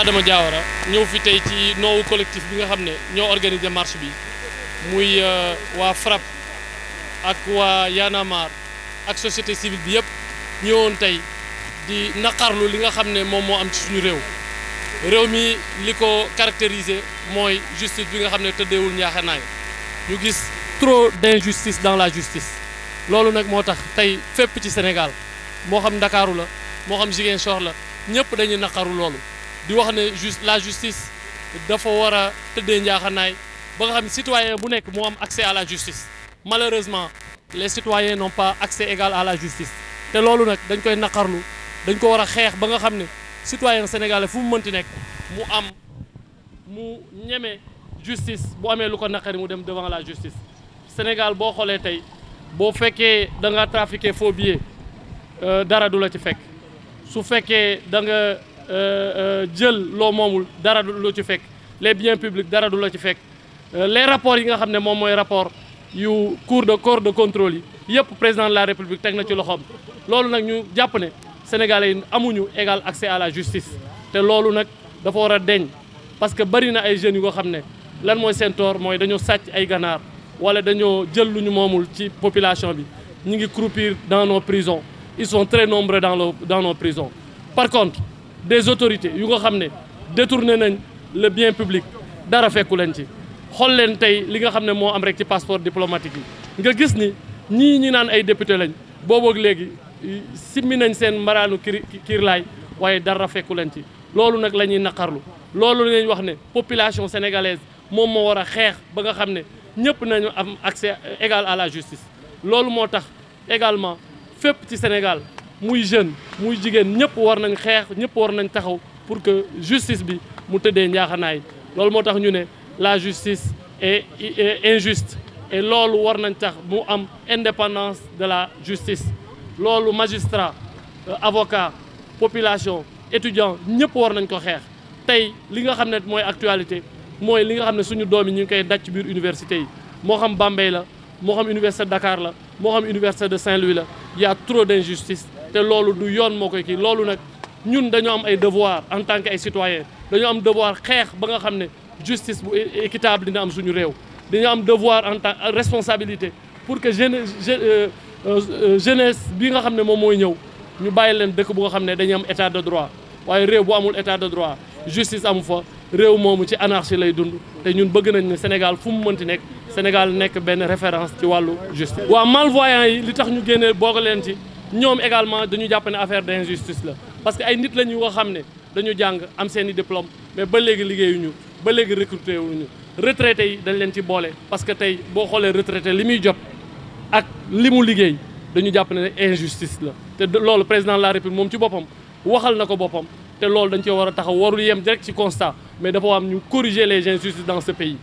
Adama Diawara ñëw fi tey ci noowu collectif bi nga xam ne ñoo organisé marche bi muy waa FRAPP ak waa Y'en a marre ak société civile bi yëpp ñëwoon tey di naqarlu li nga xam ne moom moo am ci suñu réew mi li ko caractérisé mooy justice bi nga xam ne tëddeewul njaaxanaay ñu gis trop d'injustice dans la justice loolu nag moo tax tey fépp ci Sénégal moo xam Ndakaaru la moo xam Ziguinchor la ñëpp dañuy naqaru loolu di wax ne la justice dafa war a tëddee njaaxanaay ba nga xam ne citoyen bu nekk moo am accès à la justice malheureusement les citoyens n'ont pas accès égal à la justice te loolu nag dañ koy naqarlu dañ ko war a xeex ba nga xam ne citoyen sénégalais fu mu mënti nekk mu ñeme justice bu amee lu ko naqari mu dem devant la justice Sénégal boo xoolee tey boo fekkee da nga trafiqué faux billets dara du la ci fekk su fekkee da nga jël loo moomul dara du la ci fekk les biens publics dara du la ci fekk les rapports yi nga xam ne moom mooy rapport yu corps de contrôle yi yëpp président de la république teg na ci loxoom loolu nag ñu jàpp ne sénégalais yi amuñu égal accès à la justice te loolu nag dafa war a deñ parce que bari na ay jeunes yu nga xam ne lan mooy seen tort mooy dañoo sàcc ay ganaar wala dañoo jël lu ñu moomul ci population bi ñu ngi croupir dans nos prisons ils sont très nombreux dans nos prisons par contre des autorités yu nga xam ne détourné nañ le bien public dara fekku leen ci xool leen tey li nga xam ne moo am rek ci passeport diplomatique yi nga gis ni ñii ñi naan ay député lañ booboog léegi simmi nañ seen mbaraanu kiirlaay waaye dara fekku leen ci loolu nag la ñuy naqarlu loolu lañ wax ne population sénégalaise moom moo war a xeex ba nga xam ne ñëpp nañu am accès égal à la justice loolu moo tax également fépp ci Sénégal muy jeune muy jigéen ñëpp war nañ xeex ñëpp war nañ taxaw pour que justice bi mu tëddee njaaxanaay loolu moo tax ñu ne la justice est injuste et loolu war nañ tax mu am indépendance de la justice loolu magistrat avocat population étudiant ñëpp war nañ ko xeex tey li nga xam ne mooy actualité mooy li nga xam ne suñu doom yi ñu ngi koy daj ci biir université yi moo xam Bambey la moo xam université de Dakar la moo xam université de Saint-Louis la y a trop d'injustice te loolu du yoon moo koy kii loolu nag ñun dañoo am ay devoir en tant que ay citoyens dañoo am devoir xeex ba nga xam ne justice bu équitable dina am suñu réew dañoo am devoir en tant responsabilité pour que jeunesse bi nga xam ne moom mooy ñëw ñu bàyyi leen dëkk bu nga xam ne dañuy am état de droit waaye réew bu amul état de droit justice amu fa réew moomu ci anarchie lay dund te ñun bëgg nañ ne Sénégal fu mu mënti nekk Sénégal nekk benn référence ci wàllu justice. waa malvoyants yi li tax ñu génnee boog leen ci ñoom également dañu jàpp ne affaire d'injustice la parce que ay nit la ñu nga xam ne dañu jàng am seen i diplôme mais ba léegi liggéeyuñu ba léegi recruté wuñu retraités yi dañ leen ci boole parce que tey boo xoolee retraité li muy jot ak li mu liggéey dañu jàpp ne injustice la te loolu président de la république moom ci boppam waxal na ko boppam te loolu dañ cee war a taxaw warul yem direct ci constat mais dafa am ñu corriger les injustices dans ce pays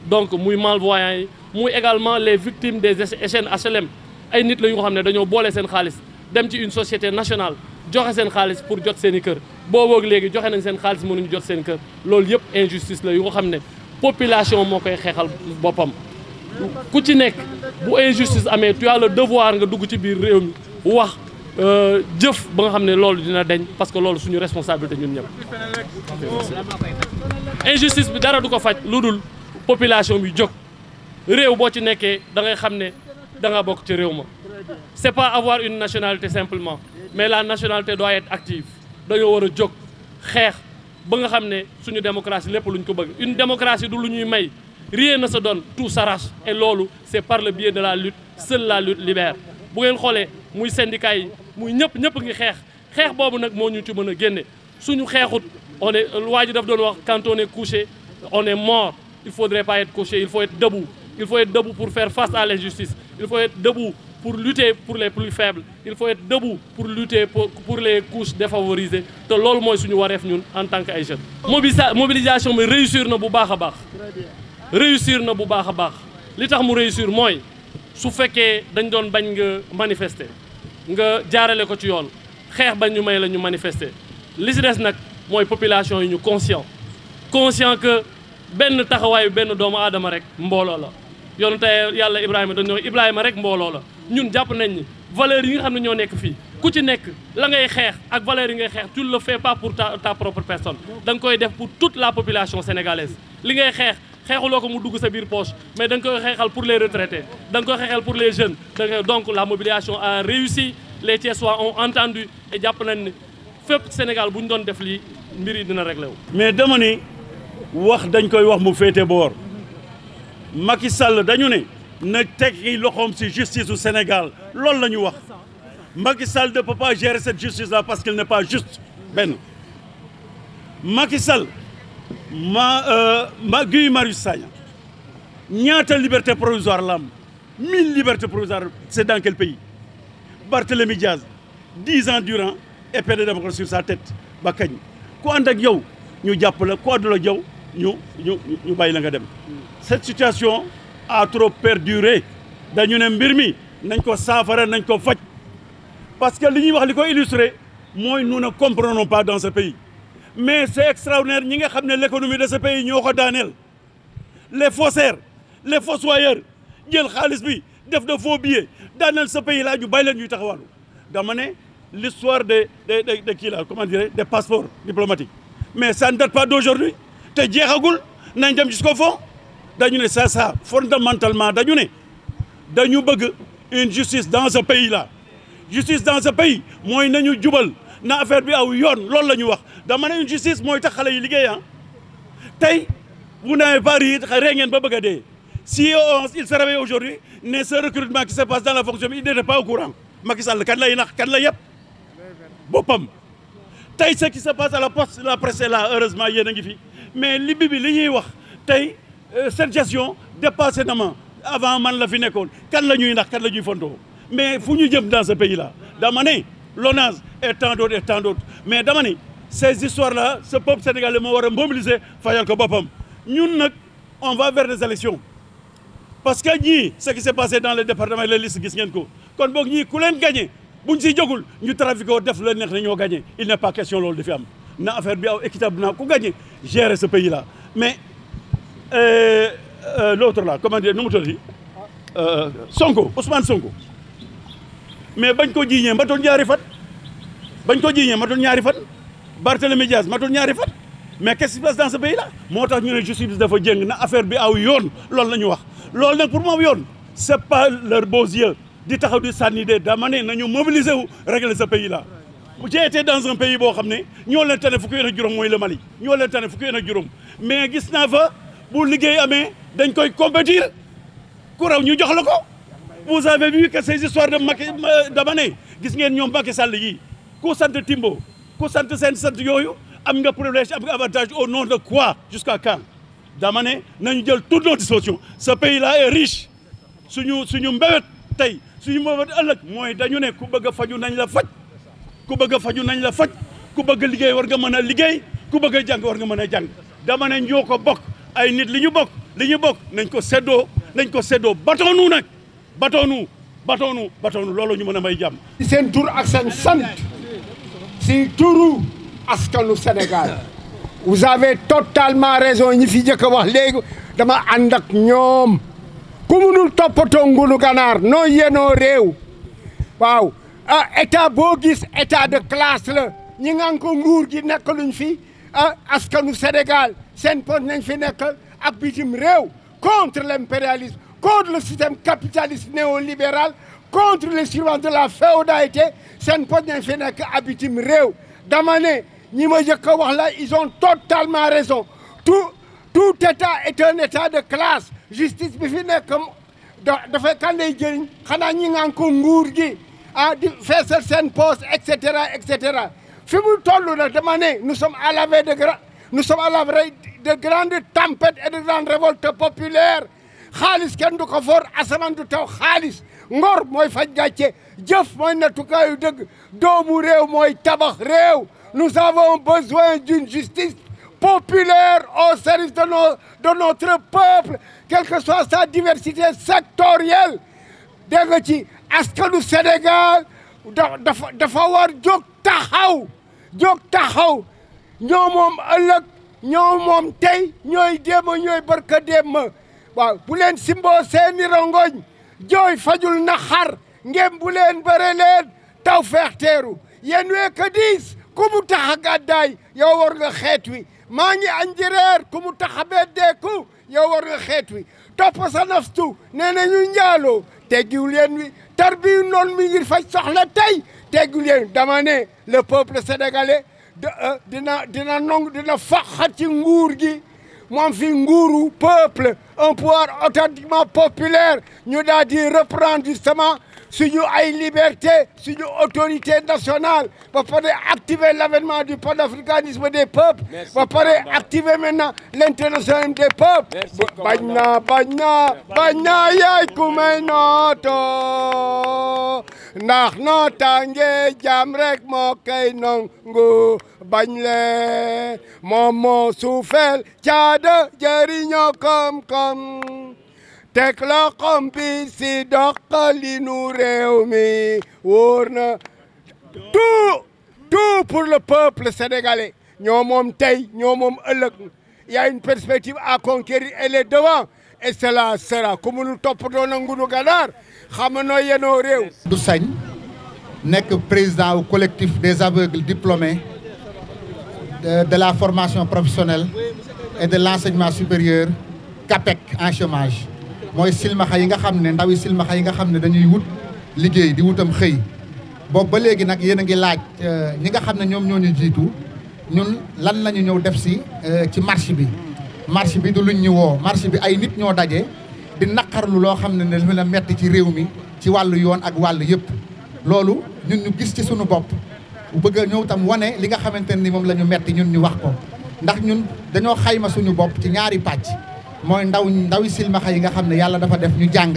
donc muy malvoyants yi muy également les victimes des chaînes HLM ay nit la yu nga xam ne dañoo boole seen xaalis dem ci une société nationale joxe seen xaalis pour jot seen i kër booboog léegi joxe nañ seen xaalis mënuñu jot seen kër loolu yëpp injustice la yu nga xam ne population moo koy xeexal boppam ku ci nekk bu injustice amee tu as le devoir nga dugg ci biir réew mi wax jëf ba nga xam ne loolu dina deñ parce que loolu suñu responsabilité ñun ñëpp. injustice bi dara du ko faj lu dul population bi jóg réew boo ci nekkee da ngay xam ne da nga bokk ci réew ma c'est pas avoir une nationalité simplement mais la nationalité doit être active dañoo war a jóg xeex ba nga xam ne suñu démocratie lépp luñ ko bëgg une démocratie du lu ñuy may rien ne se donne tout s'arrache et loolu c'est par le biais de la lutte seule la lutte libère bu ngeen xoolee muy syndicat yi muy ñëpp ngi xeex boobu nag moo ñu ci mën a génne suñu xeexut on est waa ji daf doon wax quand on est couché on est mort il faudrait pas être couché il faut être debout pour faire face à l'injustice il faut être debout pour lutter pour les plus faibles il faut être debout pour lutter pour les couches défavorisées te loolu mooy suñu wareef ñun en tant que ay jeunes. mobilisation bi réussir na bu baax a baax li tax mu réussir mooy su fekkee dañ doon bañ nga manifester nga jaarale ko ci yoon xeex bañ ñu may la ñu manifester li si des nag mooy population yi ñu conscient que benn taxawaayu benn doomu aadama rek mbooloo la yoonu tey yàlla Ibrahima dañoo Ibrahima rek mbooloo la ñun jàpp nañ ni valeurs yi nga xam ne ñoo nekk fii ku ci nekk la ngay xeex ak valeurs yi ngay xeex tu ne le fais pas pour ta propre personne da nga koy def pour toute la population sénégalaise li ngay xeex xeexuloo ko mu dugg sa biir poche mais da nga koy xeexal pour les retraités da nga koy xeexal pour les jeunes donc la mobilisation a réussi les Thiessois ont entendu et jàpp nañ ne fépp Sénégal bu ñu doon def lii mbir yi dina réglé wu. mais dama ni wax dañ koy wax mu féete boor Macky Sall dañu ne na tekki loxoom ci justice au Sénégal loolu la ñu wax Macky Sall ne peut pas gérer cette justice là parce qu'elle n'est pas juste benn Macky Sall Guy Marius Sagna ñaata liberté provisoire la am 1000 libertés provisoires c'est dans quel pays Barthélémy Diaz 10 ans durant épée de Damoclès sur sa tête ba kañ ku ànd ak yow ñu jàpp la ku àndul ak yow ñu bàyyi la nga dem cette situation a trop perduré dañu ne mbir mi nañ ko saafara nañ ko faj parce que li ñuy wax li ko illustré mooy nous ne comprenons pas dans ce pays mais c'est extraordinaire ñi nga xam ne l'économie de ce pays ñoo ko daaneel les faussaires les fossoyeurs jël xaalis bi def de faux billets daaneel ce pays là ñu bàyyi leen ñuy taxawalu dama ne l'histoire de kii la comment dire des passeports diplomatiques mais ça ne date pas d'aujourd'hui te jeexagul nañ dem jusqu'au fond dañu ne ça fondamentalement dañu ne dañu bëgg une justice dans ce pays là justice dans ce pays mooy nañu jubal na affaire bi aw yoon loolu la ñu wax dama ne une justice mooy tax xale yi liggéey ah tey vous n'avez pas ri ree ngeen ba bëgg a dee si il se réveille aujourd'hui ne ce recrutement qui se passe dans la fonction il n'était pas au courant Macky Sall kan lay nax kan la yëpp boppam tey ce qui se passe à la poste la presse est là heureusement yéen a ngi fi mais li bi li ñuy wax tey cette gestion dépassé na ma avant man la fi nekkoon kan la ñuy nax kan la ñuy fontoo mais fu ñu jëm dans ce pays là dama ne l'ONAS et tant d'autres mais dama ne ces histoires là ce peuple sénégalais moo war a mobiliser fayal ko boppam ñun nag on va vers des élections parce que ñii ce qui s'est passé dans les départements et les listes gis ngeen ko kon boog ñii ku leen gagné buñ siy jógul ñu trafiqué ko def leen neex na ñoo gagné il n'est pas question loolu dafi am na affaire bi aw équitable na ku gagné gérer ce pays là mais l'autre là comment dire nu mu tudd Sonko Ousmane Sonko mais bañ ko jiiñee matul ñaari fan Barthélémy Diaz matul ñaari fan mais qu'est-ce qui se passe dans ce pays là moo tax ñu ne justice bi dafa jëng na affaire bi aw yoon loolu la ñu wax loolu nag pour moom yoon c'est pas leurs beaux yeux di taxaw di sànni de dama ne nañu mobiliser wu régler ce pays là j'ai été dans un pays boo xam ne ñoo leen tane fukki yoon ak juróom mooy le Mali ñoo leen tane fukki yoon ak juróom mais gis naa fa bu liggéey amee dañ koy compétir ku raw ñu jox la ko vous avez vu que ces histoires de Macky dama ne gis ngeen ñoom Macky Sall yi ku sant Timbo ku sant seen sant yooyu am nga privilège am nga avantage au nom de quoi jusqu'à quand dama ne nañu jël toutes nos dispositions ce pays là est riche suñu mbébét tey suñu mbébét ëllëg mooy dañu ne ku bëgg a faju nañ la faj ku bëgg a faju nañ la faj ku bëgg a liggéey war nga mën a liggéey ku bëgg a jàng war nga mën a jàng dama ne ñoo ko bokk ay nit li ñu bokk nañ ko séddoo batoonu nag batoonu loolu ñu mën a may jàmm. seen tur ak seen sant si turu askanu Sénégal vous avez totalement raison ñi fi jëkk a wax léegi dama ànd ak ñoom ku munul toppatoo ngunu ganaar noo yéenoo réew waaw état boo gis état de classe la ñi ngan ko nguur gi nekk luñ fi askanu Sénégal seen poche nañ fi nekkal ak bitim réew contre l'impérialisme contre le système capitaliste néolibéral contre les survivants de la féodalité seen poche nañ fi nekk ak bitim réew dama ne ñi ma jëkk a wax la ils ont totalement raison tout état est un état de classe justice bi fi nekk dafay kan lay jëriñ xanaa ñi ngan ko nguur gi di feesal seen poste et cetera fi mu toll nag dama ne nous sommes à la veille de grandes tempêtes et de grandes révoltes populaires xaalis kenn du ko for asamaan du taw xaalis ngor mooy faj gàcce jëf mooy nattukaayu dëgg doomu réew mooy tabax réew nous avons besoin d'une justice populaire au service de notre peuple quelle que soit sa diversité sectorielle dégg nga ci askanu Sénégal dafa war jóg taxaw ñoo moom ëllëg ñoo moom tey ñooy déema ñooy barka déema waaw bu leen simboo seeni rongoñ jooy fajul na xar ngeen bu leen bëre leen taw feex teeru yéen wee diis ku mu tax a gàddaay yow war nga xeet wi maa ngi añ ji reer ku mu tax a beddeeku yow war nga xeet wi topp sa naftu nee na ñu njaaloo teggiwul yéen wi tarbiyu noonu mi ngir faj soxla tey teggiwul yéen dama ne le peuple sénégalais dina nong dina faxat ci nguur gi mu am fi nguuru peuple un pouvoir authentiquement populaire ñu daal di reprendre justement suñu ay liberté suñu autorité nationale ba pare activer l'avènement du panafricanisme des peuples ba pare activer maintenant l'internationalisme des peuples bañ naa yaay ku may nooto ndax nootange jàmm rek moo koy nangu bañ le moom moo suufeel caada jëriñoo koom-koom teg la xam bi si doxalinu réew mi wóor na tout pour le peuple sénégalais ñoo moom tey ñoo moom ëllëg il y a une perspective à conquérir elle est devant et cela sera ku mënul toppatoo na ngunu ganaar xam noo yenoo réew du sañ nekk président au collectif des aveugles diplômés de la formation professionnelle et de l'enseignement supérieur CAPEC en chômage mooy silmaxa yi nga xam ne ndawi silmaxa yi nga xam ne dañuy wut liggéey di wutam xëy boobu ba léegi nag yéen a ngi laaj ñi nga xam ne ñoom ñoo ñu jiitu ñun lan la ñu ñëw def si ci marche bi du luñ ñu woo marche bi ay nit ñoo daje di naqarlu loo xam ne ne dafa la metti ci réew mi ci wàllu yoon ak wàllu yëpp loolu ñun ñu gis ci suñu bopp bëgg a ñëw tam wane li nga xamante ni moom la ñu metti ñun ñu wax ko ndax ñun dañoo xayma suñu bopp ci ñaari pàcc mooy ndawi silmaxa yi nga xam ne yàlla dafa def ñu jàng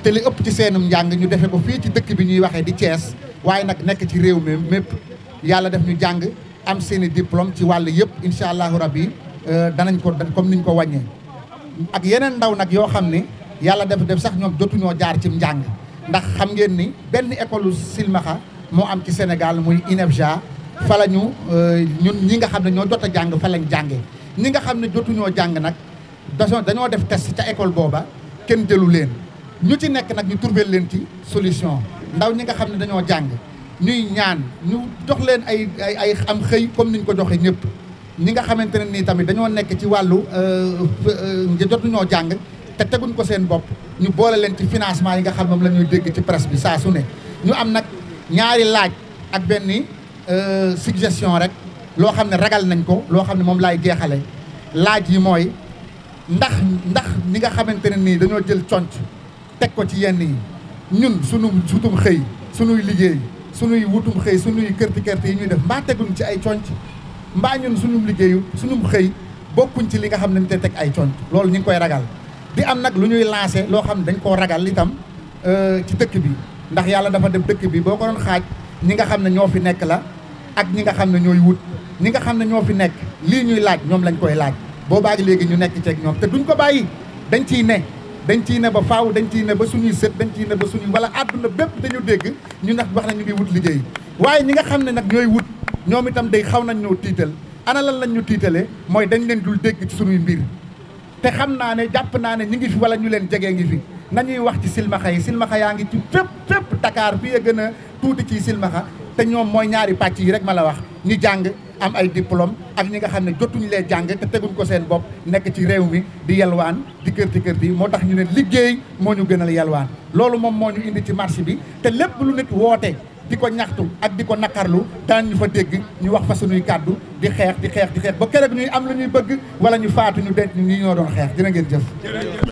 te li ëpp ci seenum njàng ñu defe ko fii ci dëkk bi ñuy waxee di Thiès waaye nag nekk ci réew mi mépp yàlla def ñu jàng am seeni diplôme ci wàll yëpp incha allahu rabbi danañ ko comme niñ ko wàññee ak yeneen ndaw nag yoo xam ne yàlla def sax ñoom jotuñoo jaar ci njàng ndax xam ngeen ni benn école silmaxa moo am ci Sénégal muy INEFJA fa la ñu ñun ñi nga xam ne ñoo jot a jàng fa lañ jàngee ñi nga xam ne jotuñoo jàng nag dañoo def test ca école booba kenn jëlu leen ñu ci nekk nag ñu trouver leen ci solution ndaw ñi nga xam ne dañoo jàng ñuy ñaan ñu jox leen ay am xëy comme niñ ko joxe ñëpp ñi nga xamante ne nii tamit dañoo nekk ci wàllu jotuñoo jàng te teguñ ko seen bopp ñu boole leen ci financement yi nga xam moom la ñuy dégg ci presse bi saa su ne ñu am nag ñaari laaj ak benn suggestion rek loo xam ne ragal nañ ko loo xam ne moom laay jeexale laaj yi mooy ndax ñi nga xamante ne nii dañoo jël conc teg ko ci yenn yi ñun sutum xëy sunuy liggéey sunuy wutum xëy sunuy kërti yi ñuy def mbaa teguñ ci ay conc mbaa ñun sunum liggéeyu sunum xëy bokkuñ ci li nga xam ne ñu te teg ay conc loolu ñu ngi koy ragal di am nag lu ñuy lancé loo xam ne dañ koo ragal itam ci dëkk bi ndax yàlla dafa def dëkk bi boo ko doon xaaj ñi nga xam ne ñoo fi nekk la ak ñi nga xam ne ñooy wut ñi nga xam ne ñoo fi nekk lii ñuy laaj ñoom lañ koy laaj boobaag léegi ñu nekk ceeg ñoom te duñ ko bàyyi dañ ciy ne ba faaw dañ ciy ne ba suñuy sët dañ ciy ne ba suñuy wala àdduna bépp dañu dégg ñu nag wax na ñu ngi wut liggéey waaye ñi nga xam ne nag ñooy wut ñoom itam day xaw nañ ñoo tiital ana lan lañ ñu tiitale mooy dañ leen dul dégg ci suñuy mbir te xam naa ne jàpp naa ne ñu ngi fi wala ñu leen jegee ngi fi nañuy wax ci silmaxa yaa ngi ci fépp Dakar fii a gën a tuuti ci silmaxa te ñoom mooy ñaari pàcc yi rek ma la wax ñi jàng am ay diplôme ak ñi nga xam ne jotuñu lee jàng te teguñ ko seen bopp nekk ci réew mi di yelwaan di kërti moo tax ñu ne liggéey moo ñu gënal yelwaan loolu moom moo ñu indi ci marché bi te lépp lu nit woote di ko ñaxtu ak di ko naqarlu daan ñu fa dégg ñu wax fa suñuy kàddu di xeex ba keroog ñuy am lu ñuy bëgg wala ñu faatu ñu denc ñi ñoo doon xeex dina ngeen jëf